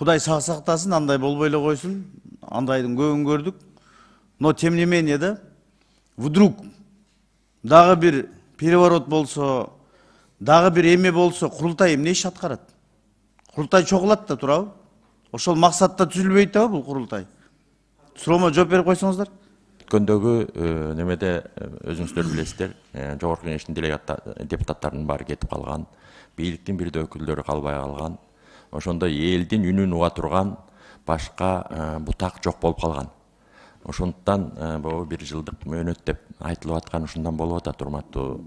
Кудай сактасын, андай болбой эле койсун. Андайдын көбүн көрдүк. Но тем не менее да, вдруг дагы бир переворот болсо, дагы бир эме болсо, курултай эмне иш аткарат? Курултай чогулат да турабы? Ошол максатта түзүлбөй атабы бул курултай? Суроомо жооп берип койсоңуздар. Өткөндөгү немеде өзүңүздөр билесиздер, Жогорку Кеңештин депутаттарынын баары кетип калган, бийликтин бир да өкүлдөрү калбай калган. Ошондо элдин үнүн уга турган башка бутак жок болуп калган. Ошондуктан бул 1 жылдык мөөнөт деп айтылып аткан ушундан болуп атат, урматтуу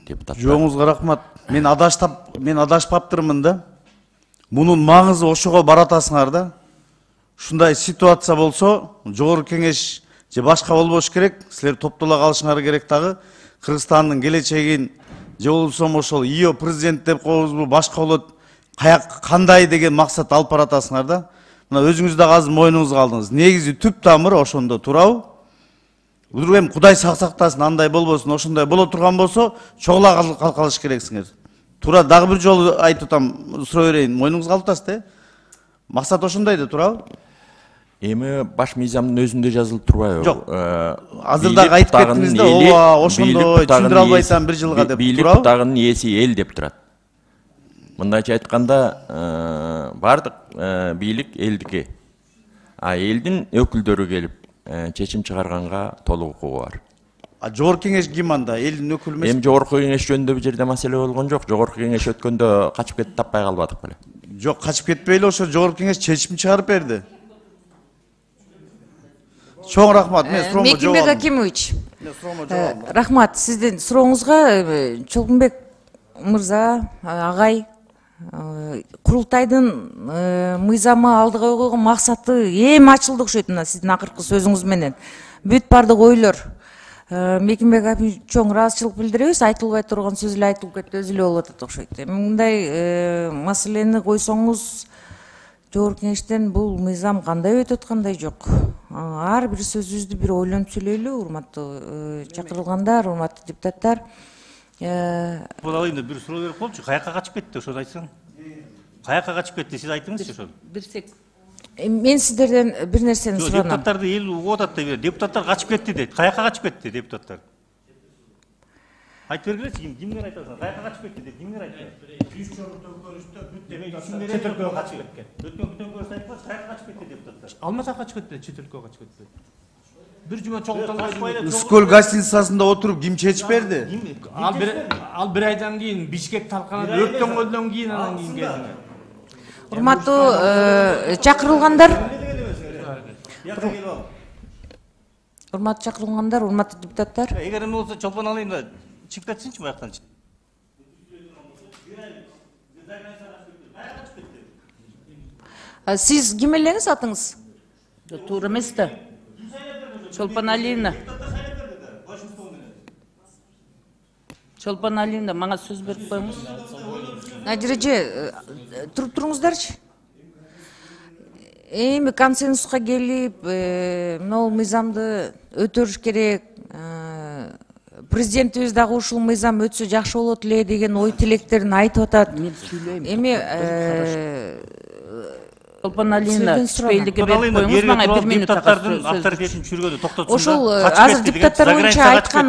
депутаттар. Жооңузга рахмат. Мен адашпаптырмын да. Мунун маңызы ошого баратасыңар да. Ушундай ситуация болсо, Жогорку Кеңеш же башка болбош керек. Силер топтола калышыңар керек дагы. Кыргызстандын келечегин же болсо ошол ИО президент деп коебузбу, башка болот, кандай деген максат алып баратасыңар да. Мына өзүңүз да азыр мойнуңузга алдыңыз. Негизи түп тамыры ошондо турабы? Буdur эми Кудай сактасын, андай болбосун, ошондой боло турган болсо, чогула калыш керексиңер. Тура дагы бир жолу айтып атам, суроо берейин. Мойнуңузга алып атасыз да? Максат ошондой да турабы? Эми баш мыйзамдын өзүндө жазылып турбайбы? Жок. Азыр дагы айтып кеттиңиз да, ооба, ошондой түшүндүрө албайсам 1 жылга деп турабы? Бийлик бутагынын ээси эл деп турат. Мындайча айтканда, бардык бийлик элдики. А элдин өкүлдөрү келип чечим чыгарганга толук укугу бар. А Жогорку Кеңеш ким анда? Элдин өкүлү эмес? Эми Жогорку Кеңеш жөнүндө бул жерде маселе болгон жок. Жогорку Кеңеш өткөндө качып кетип таппай калбадык беле? Жок, качып кетпейли, ошо Жогорку Кеңеш чечим чыгарып берди. Чоң рахмат. Мен суроомо жооп алдым. Мекимбек Акимович. Рахмат. Сиздин сурооңузга Чолкунбек мырза, агай, курултайдын мыйзамы алдыга койгон максаты эми ачылды окшойт мына сиздин акыркы сөзүңүз менен. Бүт бардык ойлор. Мекимбек Акимович чоң ыраазычылык билдиребиз, айтылбай турган сөз эле айтылып кетти, өзү эле болуп атат окшойт. Мындай маселени койсоңуз, Жогорку Кеңештен бул мыйзам кандай өтөт, кандай жок. Ар бир сөзүбүздү бир ойлонуп сүйлөйлү, урматтуу чакырылгандар, урматтуу депутаттар. Бул айында бир суроо берип болчу. Каяка качып кетти, ошону айтсаң. Каяка качып кетти, сиз айтыңызчы ошону. Бир сек. Мен сиздерден бир нерсени суранам. Депутаттарды эл угуп атат да, депутаттар качып кетти дейт. Каяка качып кетти депутаттар? Айтып бергилечи, кимдер айтасың? Каяка качып кетти деп кимдер айтты? Чет өлкөгө качып кеткен. Өткөн төңкөрүштө айтпачы, каяка качып кетти депутаттар? Алматыга качып кетти, чет өлкөгө качып кетти. Бир жума чогулталбай. Скөл гостиницасында отуруп ким чечип берди? Ал бир айдан кийин Бишкек талканы өрттөнгөндөн кийин анан кийин келди. Урматтуу чакырылгандар. Урматтуу чакырылгандар, урматтуу депутаттар. Эгер эме болсо чолпон алайын да чыгып кетсинчи бияктан. Сиз ким элеңиз атыңыз? Туура эмес да. Чолпон Алиевна. Чолпон Алиевна, мага сөз берип коюңуз. Надиреже, туруп туруңуздарчы. Эми консенсуска келип, мына мыйзамды өтөрүш керек. Президентибиз дагы ушул мыйзам өтсө жакшы болот эле деген ой тилектерин айтып атат. Эми Чолпон Алиевна, түшпейликке берип коюңуз, мага 1 минут депутаттардын авторитетин түшүргөндө токтотсун. Ошол азыр депутаттар боюнча айткан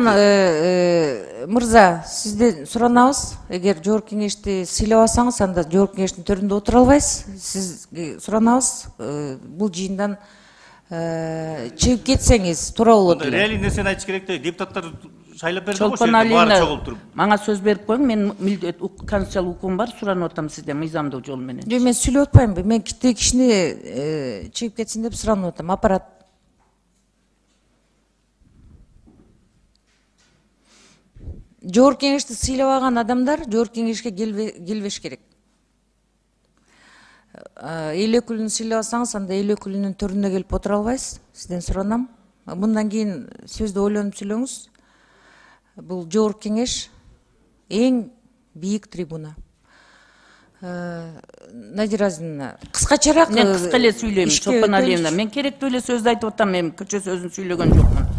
мырза, сизден суранабыз. Эгер Жогорку Кеңешти сыйлабасаңыз, анда Жогорку Кеңештин төрүндө отура албайсыз. Сизге суранабыз. Бул жыйындан чыгып кетсеңиз туура болот эле. Реалий нерсени айтыш керек да, депутаттар шайлап берди го, Чолпон Алиевна, мага сөз берип коюң. Мен конституциялык укугум бар, суранып атам сизден мыйзамдуу жол менен. Жок, мен сүйлөп атпаймынбы? Мен кишини чыгып кетсин деп суранып атам. Аппарат. Жогорку Кеңешти сыйлабаган адамдар Жогорку Кеңешке келбеш керек. Эл өкүлүн сыйлабасаңыз, анда эл өкүлүнүн төрүнө келип отура албайсыз. Сизден суранам. Мындан кийин сөздү ойлонуп сүйлөңүз. Бул Жогорку Кеңеш эң бийик трибуна. Надира Азизовна, кыскачараак. Мен кыска эле сүйлөйм, Чолпон Алиевна. Мен керектүү эле сөздү айтып атам, мен көчө сөзүн сүйлөгөн жокмун.